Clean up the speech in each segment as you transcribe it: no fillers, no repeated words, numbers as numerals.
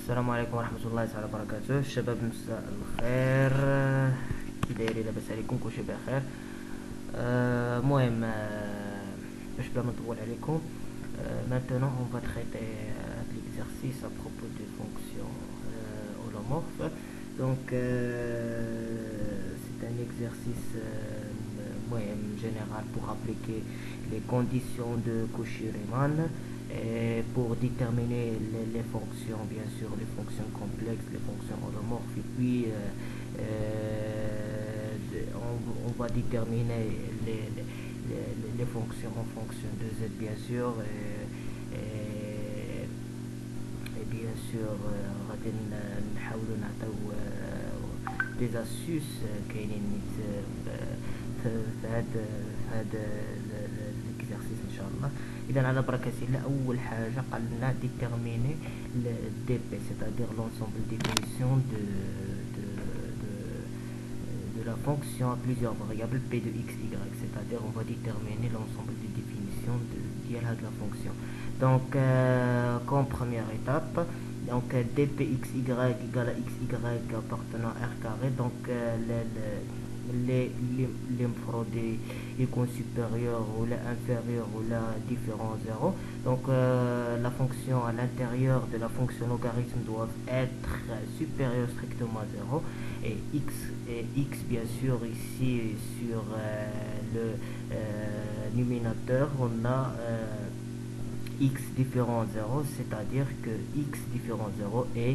السلام عليكم ورحمة الله تعالى وبركاته. الشباب مساء الخير. كي دايرين؟ لاباس عليكم؟ كلشي بخير. المهم باش بلا ما نطول عليكم. Maintenant on va traiter l'exercice à propos des fonctions holomorphes. Donc c'est un exercice général pour appliquer les conditions de Cauchy-Riemann et pour déterminer les fonctions, bien sûr les fonctions complexes, les fonctions holomorphes, et puis on va déterminer les fonctions en fonction de z, bien sûr, et bien sûr غادي نحاولوا نعطيو des astuces كاينين في هذا l'exercice ان شاء الله. اذا على بركه الله، اول حاجه قال لنا déterminer le dp, c'est-à-dire l'ensemble des définitions de la fonction à plusieurs variables p de x, y, c'est-à-dire on va déterminer l'ensemble des définitions de la fonction. Donc comme première étape, donc dpxy égale à xy appartenant à r carré. Donc les produits icônes supérieurs ou la inférieur ou la différent 0. Donc la fonction à l'intérieur de la fonction logarithme doit être supérieure strictement à 0, et x bien sûr ici sur le numérateur on a x différent 0, c'est-à-dire que x différent 0 et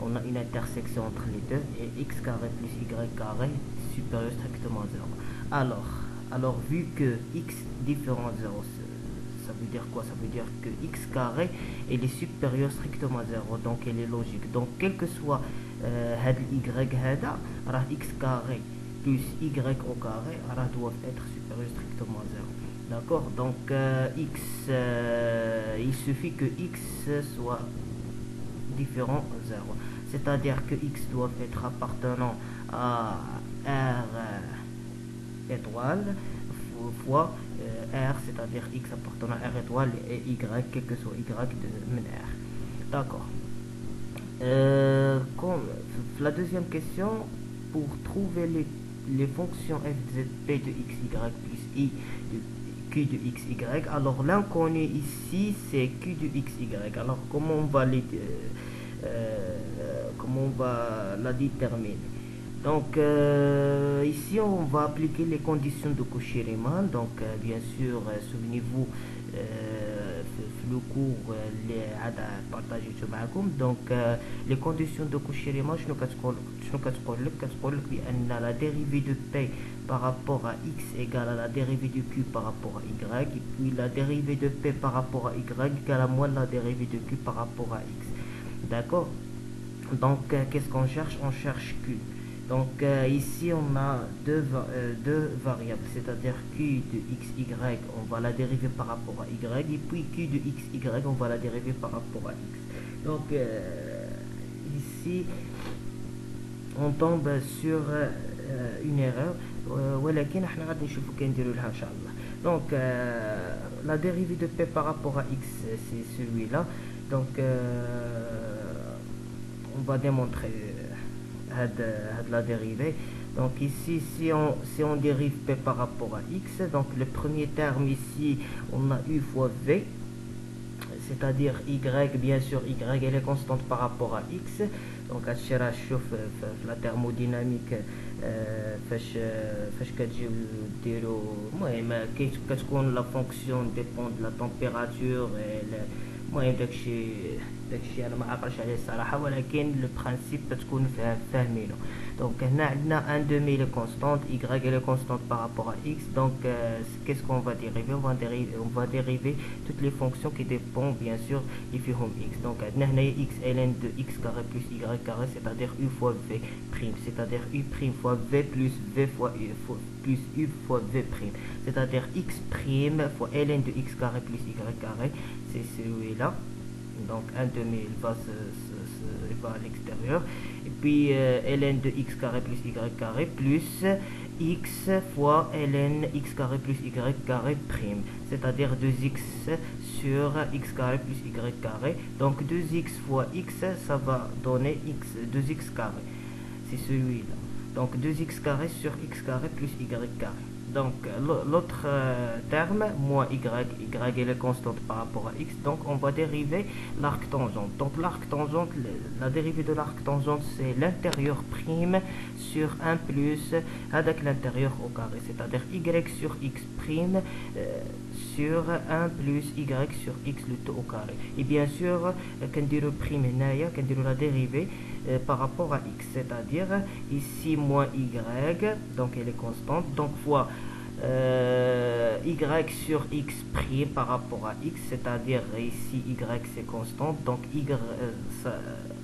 on a une intersection entre les deux, et x carré plus y carré supérieur strictement à 0. Alors vu que x différent 0, ça veut dire quoi? Ça veut dire que x carré elle est supérieur strictement à 0, donc elle est logique. Donc quel que soit y هذا راه x carré plus y au carré راه doivent être supérieur strictement à 0. D'accord? Donc x il suffit que x soit différent de 0, c'est-à-dire que x doit être appartenant à r étoile fois r, c'est-à-dire x appartenant à r étoile et y, quel que soit y de min r. D'accord. Comme la deuxième question, pour trouver les fonctions f de z p de x, y plus i de q de x, y, alors l'inconnu ici c'est q de x, y. Alors comment on va la déterminer? Donc ici on va appliquer les conditions de Cauchy-Riemann. Donc bien sûr souvenez-vous le cours اللي عاد بارطاجيته معكم. Donc les conditions de Cauchy-Riemann شنو كتقول لك بان la dérivée de p par rapport à x égale à la dérivée de q par rapport à y, et puis la dérivée de p par rapport à y égale à moins la dérivée de q par rapport à x. D'accord? Donc qu'est-ce qu'on cherche? On cherche q. Donc ici on a deux variables, c'est-à-dire q de x, y, on va la dériver par rapport à y, et puis q de x, y, on va la dériver par rapport à x. Donc ici on tombe sur une erreur, ولكن احنا غادي نشوفو كنديرو لها ان شاء الله. Donc la dérivée de p par rapport à x c'est celui-là. Donc on va démontrer la dérivée. Donc ici si on dérive p par rapport à x, donc le premier terme ici on a u fois v, c'est-à-dire y, bien sûr y elle est constante par rapport à x. Donc هادشي راه شوف في la thermodynamique فاش كتجيو ديروا المهم كتكون لا فونكسيون ديبون de la température. المهم داكشي انا ما عاقلش عليه الصراحه، ولكن لو برينسيپ كتكون فاهمينو. دونك هنا عندنا ان دومي لي كونستانت y elle est constante par rapport à x. Donc qu'est-ce qu'on va dériver? On va dériver toutes les fonctions qui dépendent bien sûr du fiهم x. Donc عندنا هنايا x ln de x carré plus y carré, c'est-à-dire u fois v prime, c'est-à-dire u prime fois v plus v fois u plus u fois v prime, c'est-à-dire x prime fois ln de x carré plus y carré, c'est celui-là. Donc un demi il va à l'extérieur, et puis ln de x carré plus y carré plus x fois ln x carré plus y carré prime, c'est-à-dire 2x sur x carré plus y carré. Donc 2x fois x, ça va donner x, 2x carré. C'est celui-là. Donc 2x carré sur x carré plus y carré. Donc l'autre terme, moins y, elle est constante par rapport à x, donc on va dériver l'arc tangente. Donc l'arc tangente, la dérivée de l'arc tangente, c'est l'intérieur prime sur 1 plus avec l'intérieur au carré, c'est-à-dire y sur x prime sur 1 plus y sur x le tout au carré. Et bien sûr, quand on dit le prime, quand on dit la dérivée par rapport à x, c'est-à-dire ici moins y, donc elle est constante, donc fois y sur x prime par rapport à x, c'est-à-dire ici y c'est constante, donc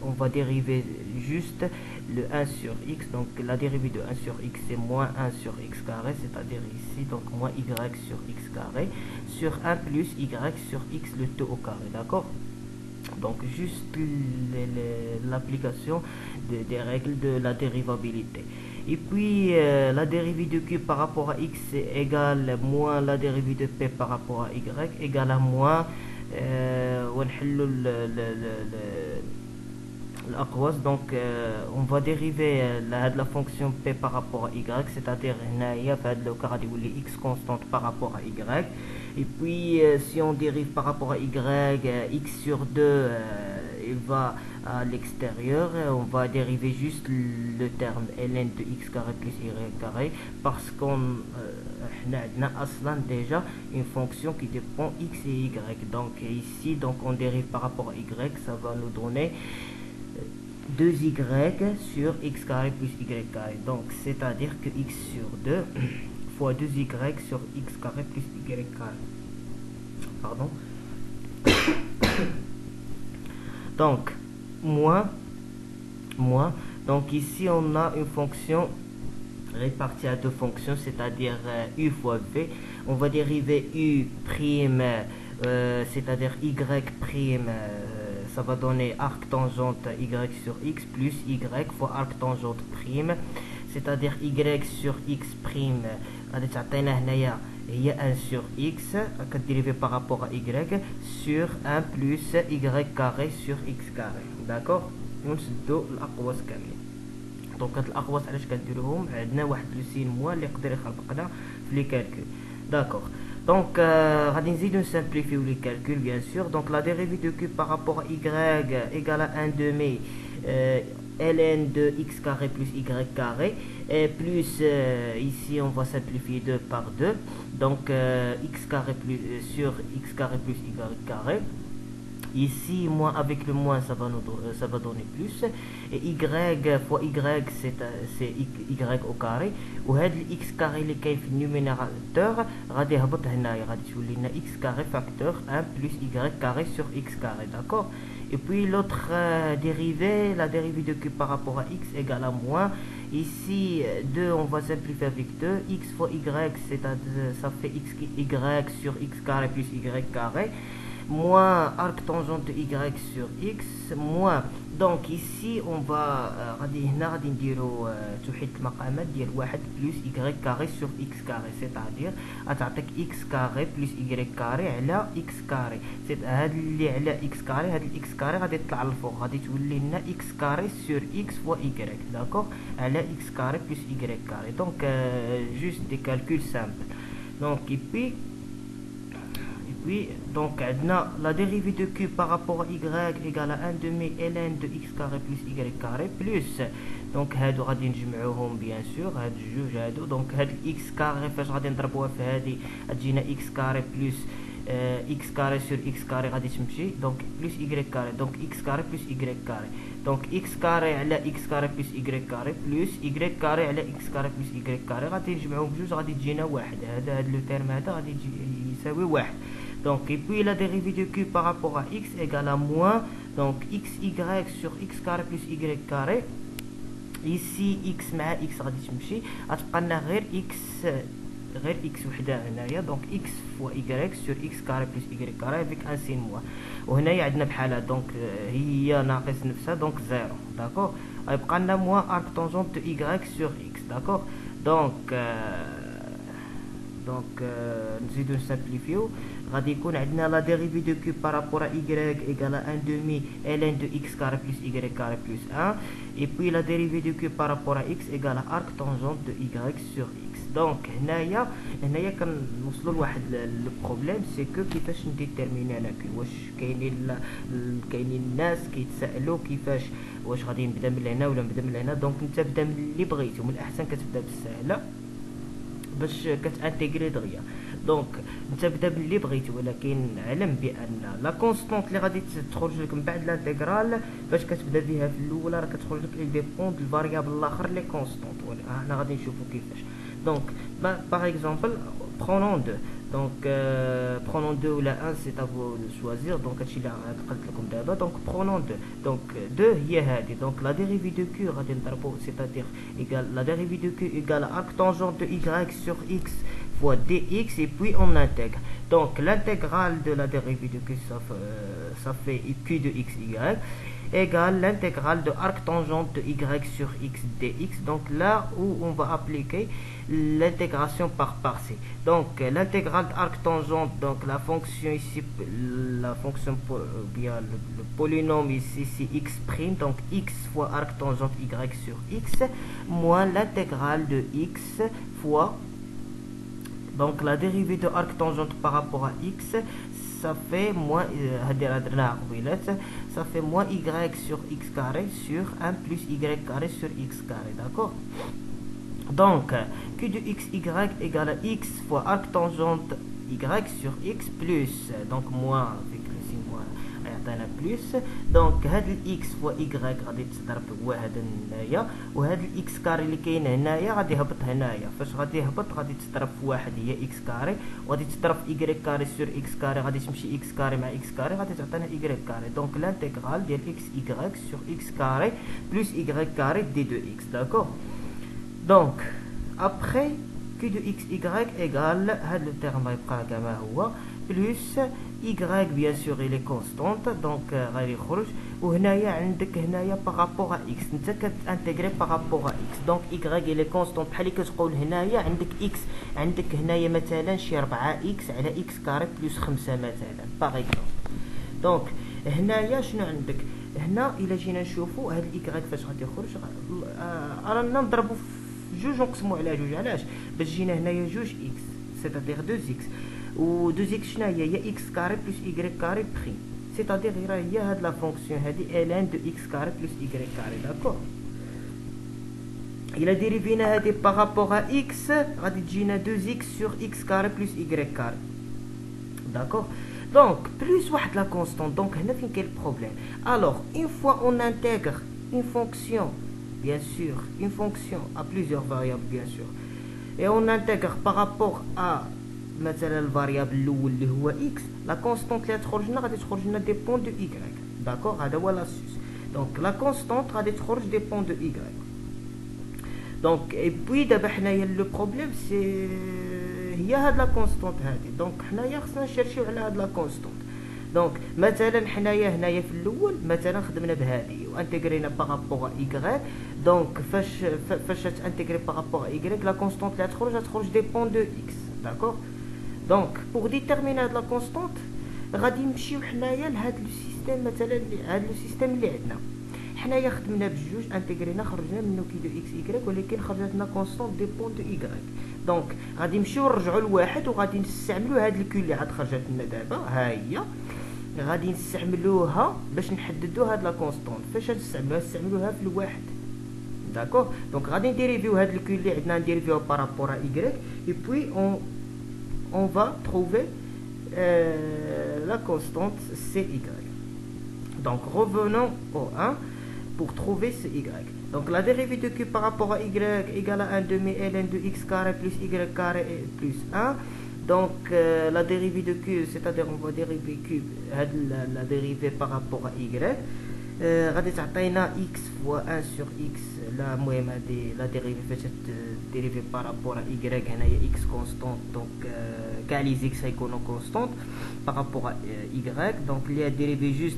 on va dériver juste le 1 sur x, donc la dérivée de 1 sur x c'est moins 1 sur x carré, c'est-à-dire ici donc moins y sur x carré sur 1 plus y sur x le tout au carré, d'accord. Donc juste l'application des règles de la dérivabilité. Et puis la dérivée de q par rapport à x est égale moins la dérivée de p par rapport à y égale à moins الأقواس. Donc on va dériver la fonction p par rapport à y, c'est-à-dire هنايا في هذا لو كان غادي يولي x constante par rapport à y. Et puis si on dérive par rapport à y, x sur 2 il va à l'extérieur, on va dériver juste le terme ln de x carré plus y carré parce qu'on a aslan déjà une fonction qui dépend x et y. Donc ici donc on dérive par rapport à y, ça va nous donner 2y sur x carré plus y carré. Donc c'est-à-dire que x sur 2 fois 2y sur x carré plus y carré. Pardon. Donc moins. Donc ici on a une fonction répartie à deux fonctions, c'est-à-dire u fois v. On va dériver u prime, c'est-à-dire y prime, ça va donner arc tangente y sur x plus y fois arc tangente prime, c'est-à-dire y sur x prime غادي تعطينا هنايا هي 1 sur x كديريفي par rapport à y sur 1 plus y carré sur x carré, d'accord. ونسدو الاقواس كاملين. دونك هاد الاقواس علاش كنديروهم؟ عندنا واحد لو سين موا اللي يقدر يخلقنا في لي كالكول، داكوغ. Donc غادي نزيدو نسامبليفيو لي كالكول bien sûr. Donc la dérivée de q par rapport à y égale à 1 demi ln de x carré plus y carré et plus ici on va simplifier 2 par 2, donc x carré plus sur x carré plus y carré. Ici moins avec le moins ça va donner plus, et y fois y c'est y au carré, وهذا x carré اللي كاين في النوميناتور غادي يهبط هنايا، غادي تولي لنا x carré facteur 1 plus y carré sur x carré, d'accord. Et puis l'autre dérivée, la dérivée de q par rapport à x égale à moins, ici 2 on va simplifier avec 2, x fois y c'est-à-dire ça fait x y sur x carré plus y carré moins arc tangente de y sur x moins. Donc ici on va غادي نديرو توحيد المقامات ديال 1 plus y carré sur x carré, c'est-à-dire غتعطيك x carré plus y carré على x carré. هاد اللي على x carré، هاد x carré غادي يطلع للفوق، غادي تولي لنا x carré sur x fois y، d'accord، على x carré plus y carré. Donc juste des calculs simples. Donc et puis donc la dérivée de q par rapport à y égale à 1 demi ln de x carré plus y carré plus, donc هادو غادي نجمعوهم bien sûr هاد الجوج هادو. donc هاد x carré فاش غادي نضربوها في هادي غتجينا x carré plus x carré sur x carré غادي تمشي، donc plus y carré، donc x carré plus y carré، donc x carré على x carré plus y carré plus y carré على x carré plus y carré غادي نجمعوهم بجوج غادي تجينا واحد. هاد لو تيرم هذا غادي يساوي واحد. Donc et puis la dérivée de q par rapport à x égale à moins, donc xy sur x carré plus y carré. Ici x مع x غادي تمشي غتبقى لنا غير x وحده هنايا، donc x fois y sur x carré plus y carré avec un sin moins. وهنايا عندنا بحالها donc هي ناقص نفسها donc 0، d'accord. غيبقى لنا moins arc tangente de y sur x، d'accord. donc نزيدو نسامبليفيو. غادي يكون عندنا لا ديريفي دو كيوب بارابور ا y égale à 1 demi ln de x carré plus y carré plus 1 et puis la dérivée du cube par rapport à x égale à arc tangente de y sur x. donc هنايا كنوصلوا لواحد البروبليم سي كو كيفاش نديتيرميني انا واش كاينين الناس كيتسائلوا كيفاش واش غادي نبدا من هنا ولا نبدا من هنا. دونك انت بدا من اللي بغيتي ومن الاحسن كتبدا بالسهله باش كتانتيغري دغيا. دونك انت بدا باللي بغيتي ولكن علم بان لا كونستونت اللي غادي تخرج لك من بعد لانتيغرال فاش كتبدا بها في الاولى راه كتخرج لك لي ديبوند الفاريابل الاخر لي كونستونت. هنا غادي نشوفوا كيفاش. دونك باغ اكزومبل prenons 2. donc prenons 2 ou la 1 c'est à vous de choisir. donc هادشي اللي قلت لكم دابا. donc prenons 2. donc 2 هي هذه. donc la dérivée de q غادي نضربوا c'est-à-dire égal la dérivée de q égale arc tangente de y sur x fois dx et puis on intègre. donc l'intégrale de la dérivée de q ça fait q de x y égale l'intégrale de arc tangente de y sur x dx. donc là où on va appliquer l'intégration par partie. donc l'intégrale d'arc tangente, donc la fonction ici, la fonction bien le polynôme ici c'est x prime, donc x fois arc tangente y sur x moins l'intégrale de x fois donc la dérivée de arc tangente par rapport à x ça fait moins ça fait moins y sur x carré sur 1 plus y carré sur x carré. d'accord. donc q de xy égale à x fois arc tangente y sur x plus donc moins avec le signe moins يعطينا plus. donc هاد x fois y غادي تضرب بواحد هنايا وهاد الاكس كاري اللي كاين هنايا غادي يهبط هنايا. فاش غادي يهبط غادي تضرب في واحد هي اكس كاري وغادي تضرب في y كاري سور اكس كاري غادي تمشي اكس كاري مع اكس كاري غادي تعطينا y كاري. donc l'intégrale ديال x y sur x carré plus y carré d de x. d'accord. donc après q de x y égale هذا الترم غيبقى كما هو plus y bien sûr il est constante donc غادي يخرج. وهنايا عندك هنايا بارابور ا x انت كتانتيغري بارابور ا x. donc y il est constante بحال اللي كتقول هنايا عندك x عندك هنايا مثلا شي 4 x على x كاري بلس 5 مثلا باغ اكزومبل. donc هنايا شنو عندك هنا الا جينا نشوفوا هاد y فاش غادي يخرج رانا نضربوا جوج نقسموا على جوج. علاش؟ باش جينا هنايا جوج x c'est-à-dire 2x و 2x شنو هي x carré plus y carré prime c'est-à-dire هي هاد لا فونكسيون هادي ln de x carré plus y carré. d'accord. إلا ديريفينا هادي بارابور ا x غادي تجينا 2x sur x carré plus y carré. d'accord. donc plus واحد la constante. donc هنا فين كاين البروبليم. alors une fois on intègre une fonction bien sûr une fonction à plusieurs variables bien sûr et on intègre par rapport à مثلا الفاريابل الاول اللي هو x لا كونستانت اللي تخرج لنا غادي تخرج لنا ديبون دو y. داكوغ. هذا هو لاسوس. دونك لا كونستانت غادي تخرج ديبون دو y. دونك اي بوي دابا حنايا لو بروبليم سي هي هاد لا كونستانت هادي. دونك حنايا خصنا نشرشيو على هاد لا كونستانت. دونك مثلا حنايا هنايا في الاول مثلا خدمنا بهذه وانتيغرينا بارابور y. دونك فاش تانتيغري بارابور y لا كونستانت اللي تخرج ديبون دو x. داكوغ. donc pour déterminer la constante غادي نمشيو حنايا لهاد لو سيستيم مثلا هاد لو سيستيم اللي عندنا حنايا خدمنا بجوج انتيغرينا خرجنا منه كي دو اكس y ولكن خرجت لنا كونستانت ديبون دو y. دونك غادي نمشيو نرجعوا لواحد وغادي نستعملوا هاد الكيو اللي عاد خرجت لنا دابا ها هي غادي نستعملوها باش نحددوا هاد لا كونستانت. فاش نستعملوها في الواحد. داكوغ. دونك غادي نديريفيو هاد الكيو اللي عندنا نديريفيو بارابور ا y et puis on va trouver la constante cy. donc revenons au 1 pour trouver cy. donc la dérivée de q par rapport à y égale à 1 demi ln de x carré plus y carré plus 1. donc la dérivée de q c'est-à-dire on va dériver q la dérivée par rapport à y غادي تعطينا x fois 1 sur x. لا المهم هادي لا ديريفي فاش ديريفي بارابور y هنايا x كونستانت دونك كاع لي x غيكونوا كونستانت بارابور y. دونك اللي ديريفي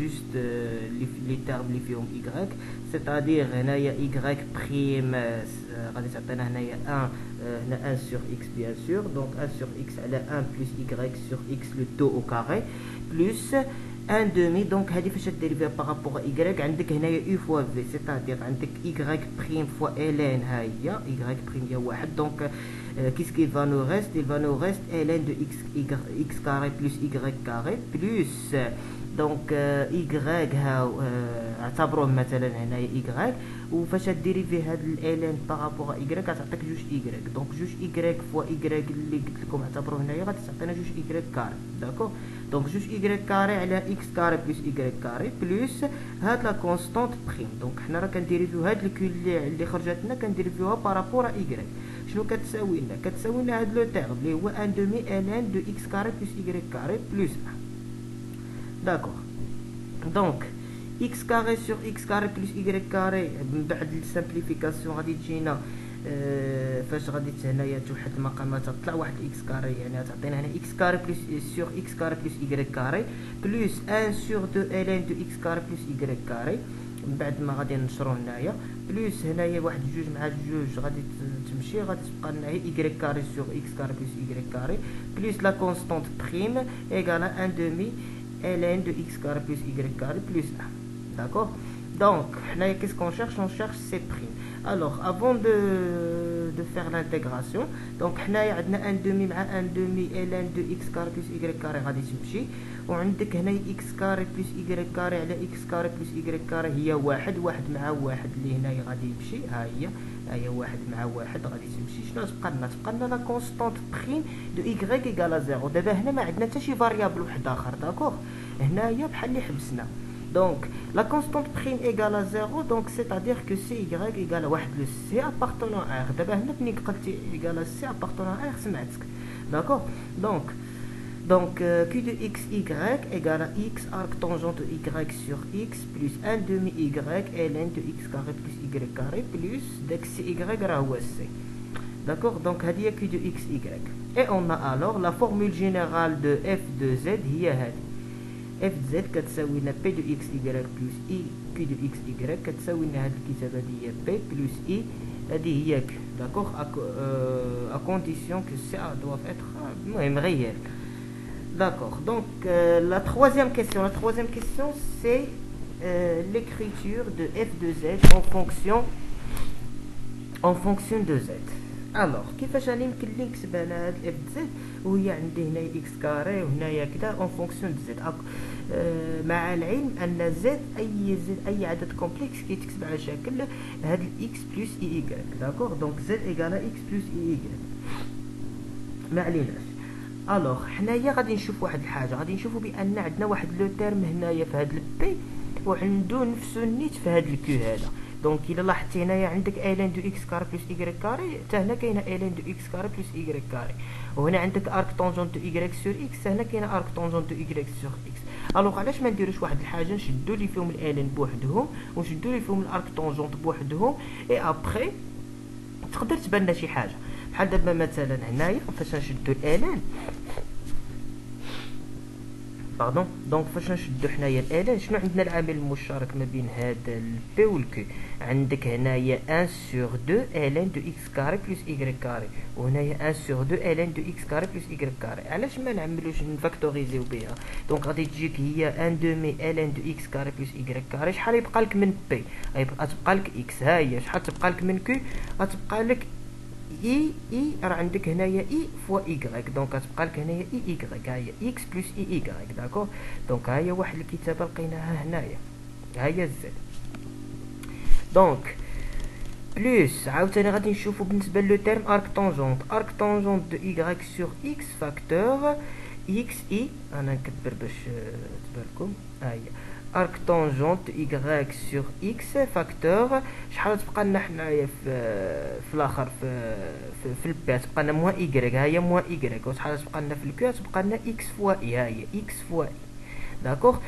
جوست جوست لي تيرم اللي فيهم y، سيتادير هنايا y بريم غادي تعطينا هنايا 1 هنا 1 sur x bien sûr، donc 1 sur x على 1 plus y sur x le taux au carré plus 1 demi. دونك هذه فاش ديريفيها بارابور y عندك هنايا u فوا v، سيتادير عندك y بريم فوا ln، ها هي y بريم هي واحد. دونك qu'est-ce qu'il va nous reste? Il va nous reste ln de x carré plus y carré plus donc y هاو اعتبروه مثلا هنايا y، وفاش ديريفي هاد ln بارابور y غتعطيك جوج y، دونك جوج y فوا y اللي قلت لكم اعتبروه هنايا غادي تعطينا جوج y كاري، داكور. دونك جوج y كاري على x كاري بلس y كاري بلس هاد لا كونستانت بريم. دونك حنا راه كنديريفيو هاد الكل اللي خرجت لنا كنديريفيوها بارابور y. شنو كتساوي لنا؟ كتساوي لنا هاد لو تيرم اللي هو 1 دومي ln دو x كاري بلس y كاري بلس 1، داكور. دونك x كاري سور x كاري بلس y كاري من بعد السامبليفيكاسيون غادي تجينا فاش غادي هنايا توحد المقامات تطلع واحد x كاري، يعني تعطينا هنا x كاري بلس سور x كاري بلس y كاري بلس 1 سور 2 ln دو x كاري بلس y كاري. من بعد ما غادي نشرو هنايا بلس هنايا واحد جوج مع جوج غادي تمشي، غادي تبقى لنا هي y كاري سور x كاري بلس y كاري بلس لا كونستانت بريم ايغال 1 دومي ln de x carré plus y carré plus 1, d'accord. Donc qu'est-ce qu'on cherche? On cherche c prime. Alors avant de faire l'intégration, donc هنايا عندنا 1 demi مع 1 demi ln de x carré plus y carré غادي تمشي، وعندك هنا x carré plus y carré على x carré plus y carré هي واحد، واحد مع واحد اللي هنايا غادي يمشي، ها هي واحد مع واحد غادي تمشي. شنو تبقى لنا لا كونستانت بريم دو y ايكال زيرو. دابا هنا ما عندنا حتى شي فاريابل واحد اخر، داكوغ، هنايا بحال اللي حبسنا. Donc la constante prime égale à 0, donc c'est-à-dire que cy égale à 1 le c appartenant à r. دابا هنا ملي قلتي égale à c appartenant à r سمعتك، d'accord. Donc q de x y égale à x arc tangente y sur x plus 1 demi y ln de x carré plus y carré plus داك c y راه هو c، d'accord. Donc هذه هي q de x y. Et on a alors la formule générale de f de z هي هذه f de z كتساوي لنا p de x y plus i q de x y كتساوي لنا هذه الكتابه هذه هي p plus i هذه هي q، d'accord. à condition que ça doit être المهم réel, d'accord. Donc la troisième question c'est l'écriture de f de z en fonction de z. alors كيفاش راني يمكن لي نكتب انا هاد اف زد وهي عندي هنا اكس كاري وهنايا كذا اون فونكسيون دو زد، مع العلم ان زد اي عدد كومبلكس كيتكتب على شكل هاد الاكس بلس اي ايكغيك، داكوغ. دونك زد ايكال اكس بلس اي ايكغيك، ما عليناش. الوغ حنايا غادي نشوف واحد الحاجه، غادي نشوفوا بان عندنا واحد لو تيرم هنايا في هاد البي وعندو نفسو النيت في هاد الكيو هذا. دونك الا لاحظتي هنايا عندك ln دو اكس كاري بلس y كاري، حتى هنا كاينه ln دو اكس كاري بلس y كاري، وهنا عندك ارك طونجونت دو y سور اكس، هنا كاينه ارك طونجونت دو y سور اكس. الوغ علاش ما نديروش واحد الحاجه نشدو لي فيهم ln بوحدهم ونشدو لي فيهم الارك طونجونت بوحدهم، اي ابري تقدر تبان لنا شي حاجه بحال دابا مثلا هنايا فاش نشدو ln باردون. دونك فاش نشدو حنايا الالان شنو عندنا العامل المشترك ما بين هذا البي والكي؟ عندك هنايا 1 سور 2 ln دو اكس كاري بلس y كاري، وهنايا 1 سور 2 ln دو اكس كاري بلس y كاري. علاش ما نعملوش نفاكتوريزيو بها؟ دونك غادي تجيك هي 1 دومي ln دو اكس كاري بلس y كاري. شحال يبقى لك من بي؟ غتبقى لك اكس، ها هي. شحال تبقى لك من كي؟ غتبقى لك اي راه عندك هنايا اي فوا ايكغيك، دونك غتبقى لك هنايا اي ايكغيك، ها هي اكس بلس اي ايكغيك، داكور. دونك ها هي واحد الكتابه لقيناها هنايا، ها هي زد. دونك بلس عاوتاني غادي نشوفو بالنسبه لو تيرم ارك طونجونت دو ايكغيك سور اكس فاكتور اكس اي، انا نكبر باش تبان ها هي ارك طونجونت y sur x فاكتور. شحال تبقى لنا حنايا في الاخر في البي تبقى لنا موان y، ها هي موان y. وشحال تبقى لنا في الكيو تبقى لنا x فوا i، ها هي x فوا i، داكوغ.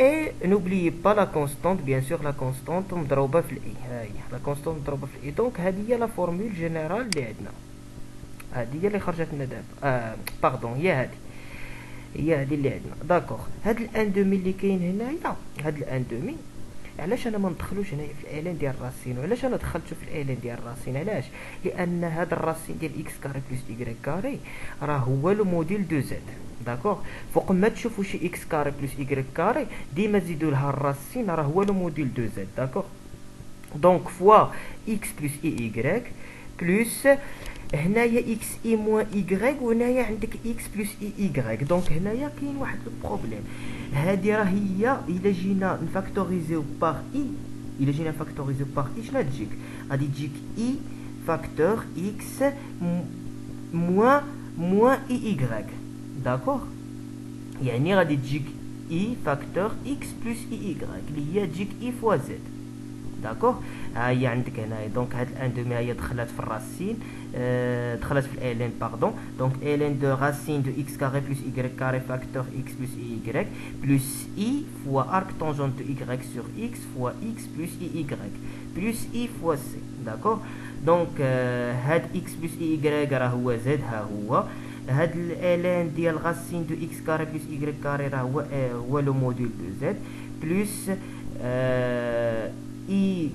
اي نوبليي با لا كونستانت بيان سور، لا كونستانت مضروبه في الاي، ها هي لا كونستانت مضروبه في الاي. دونك هذه هي لا فورمول جينيرال اللي عندنا، هذه هي اللي خرجت لنا دابا باردون هي هذه. هي هذه اللي عندنا. داكوغ، هاد الان دومي اللي كاين هنايا، هاد الان دومي علاش انا ما ندخلوش هنايا في الالين ديال الراسين؟ وعلاش انا دخلته في الالين ديال الراسين؟ علاش؟ لان هاد الراسين ديال اكس كاري بلس ايكغيك كاري راه هو لو موديل دو زد. داكوغ، فوق ما تشوفوا شي اكس كاري بلس ايكغيك كاري ديما تزيدوا لها الراسين راه هو لو موديل دو زد. داكوغ، دونك فوا اكس بلس اي ايكغيك بلس هنايا اكس اي موان ايكغيك، وهنايا عندك اكس بلس اي ايكغيك. دونك هنايا كاين واحد البروبليم. هادي راه هي الا جينا نفاكتوريزيو باغ اي، الا جينا نفاكتوريزيو باغ اي شنو تجيك؟ غادي تجيك اي فاكتور اكس موان اي ايكغيك. داكوغ، يعني غادي تجيك اي فاكتور اكس بلس اي ايكغيك اللي هي تجيك اي فوا زد. داكوغ، ها هي عندك هنايا. دونك هاد الان دومي هي دخلت في الراسين، دخلت في الالين باردون. دونك الين دو راسين دو اكس كاري بلس ايكغيك كاري فاكتور اكس بلس اي ايكغيك بلس اي فوا ارك طونجون دو ايكغيك سور اكس فوا اكس بلس اي ايكغيك بلس اي فوا سي. داكوغ، دونك هاد اكس بلس اي ايكغيك راه هو زد، ها هو هاد الالين ديال راسين دو اكس كاري بلس ايكغيك كاري راه هو لو موديل دو زد بلس اي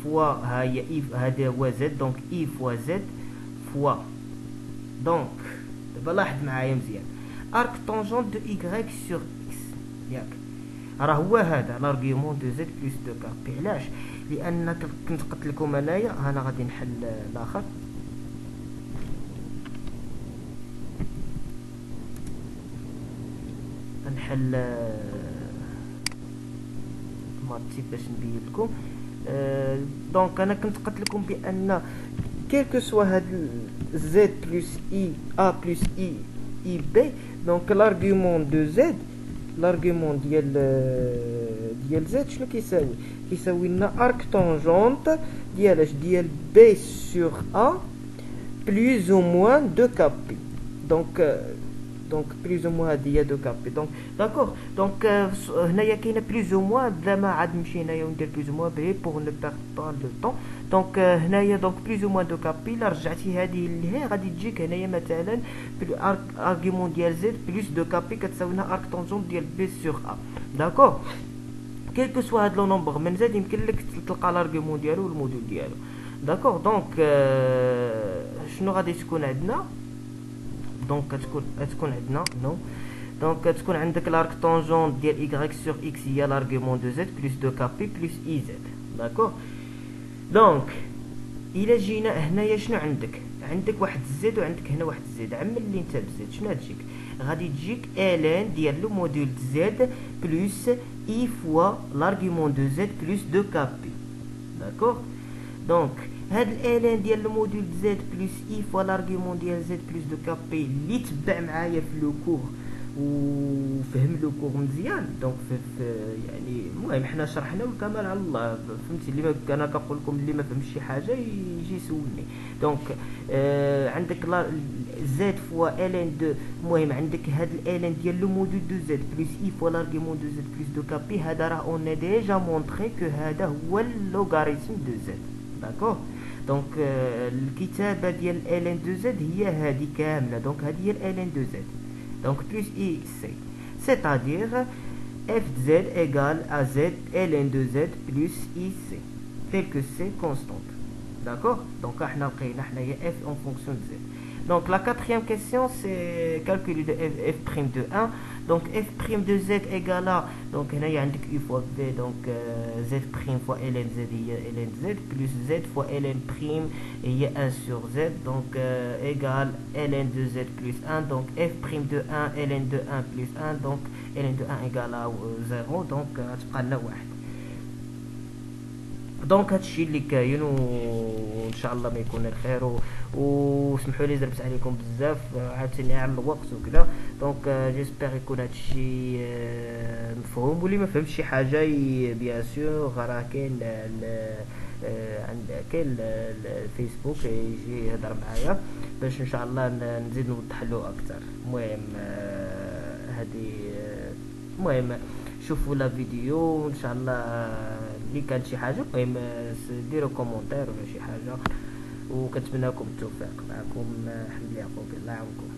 فوا ها هي اي، هذا هو زد. دونك اي فوا زد فوا، دونك دابا لاحظ معايا مزيان، ارك طونجون دو ايكغيك سور اكس ياك، راه هو هذا لارغيومون دو زد بلس دو كابي. علاش؟ لان كنت قلت لكم انايا انا غادي نحل الاخر. نحل ماتيب باش نبين لكم. دونك انا كنت قلت لكم بان كيلكو سوا هاد زد بلس اي ا بلس اي اي بي، دونك لارغيومون دو زد، لارغيومون ديال زد شنو كيساوي؟ كيساوي لنا ارك طونجونت ديال اش؟ ديال بي سور ا بلوز او موان دو كابي. دونك بلوز او موان هادي هي دو كابي. دونك داكوغ، دونك هنايا كاينه بلوز او موان، بلا ما عاد نمشي هنايا وندير بلوز او موان بي بوغ نو بيرد با لو طون. دونك هنايا دونك بلوز او موان دو كابي الا رجعتي هذه لهي غادي تجيك هنايا مثلا ارغيومون ديال زد بلس دو كابي كتساوي لنا ارك طونجون ديال بي سور ا. داكوغ، كيلكو سوا هاد لو نومبر من زد يمكن لك تلقى لارغيومون ديالو والموديل ديالو. داكوغ، دونك شنو غادي تكون عندنا؟ دونك تكون عندنا نو، دونك تكون عندك لارك طونجون ديال ايكغيك سور اكس هي لارغيومون دو زد بلس دو كابي بلس اي زد. داكوغ، دونك الا جينا هنايا شنو عندك؟ عندك واحد زد وعندك هنا واحد زد. عمل لي انت بزد شنو تجيك؟ غادي تجيك الين ديال لو موديل زد بلس اي فوا لارغيومون دو زد بلس دو كابي. داكوغ، دونك هاد الالين ديال لو موديل زد بلس اي فوا لارغيومون ديال زد بلس دو كابي اللي تبع معايا في لو كور وفهم لو كور مزيان. دونك في يعني المهم حنا شرحنا والكمال على الله، فهمتي؟ اللي ما انا كنقول لكم اللي ما فهمش شي حاجه يجي يسولني. دونك عندك زد فوا الين دو، المهم عندك هاد الالين ديال لو موديل دو زد بلس اي فوا لارغيومون دو زد بلس دو كابي، هذا راه اون ديجا مونطري كو هذا هو اللوغاريتم دو زد. داكوغ، دونك الكتابه ديال الين دو زد هي هذه كامله. دونك هذه هي الين دو زد، donc plus x, c'est-à-dire f de z égale à z ln de z plus ic, tel que c'est constante. D'accord? Donc on a f en fonction de z. Donc la quatrième question c'est calculer de f' de 1. Donc f' de z égale à, donc il y a u fois v, donc z' fois ln z ln z plus z fois ln prime et il y a 1 sur z, donc égale ln de z plus 1. Donc f' de 1 ln de 1 plus 1, donc ln de 1 égale à 0, donc تبقى لنا 1. دونك هادشي اللي كاين، وان شاء الله ما يكون الخير، وسمحوا لي درت عليكم بزاف عاوتاني على الوقت وكذا. دونك جيسبر يكون هادشي مفهوم، واللي ما فهمش شي حاجه بيان سور راه كاين كاين الفيسبوك يجي يهضر معايا باش ان شاء الله نزيد نوضح له اكثر. المهم هذه المهم شوفوا لا فيديو ان شاء الله. اللي كان شي حاجه المهم ديروا كومونتير ولا شي حاجه، وكنتمنى لكم التوفيق. معكم حمد يعقوب، الله يعاونكم.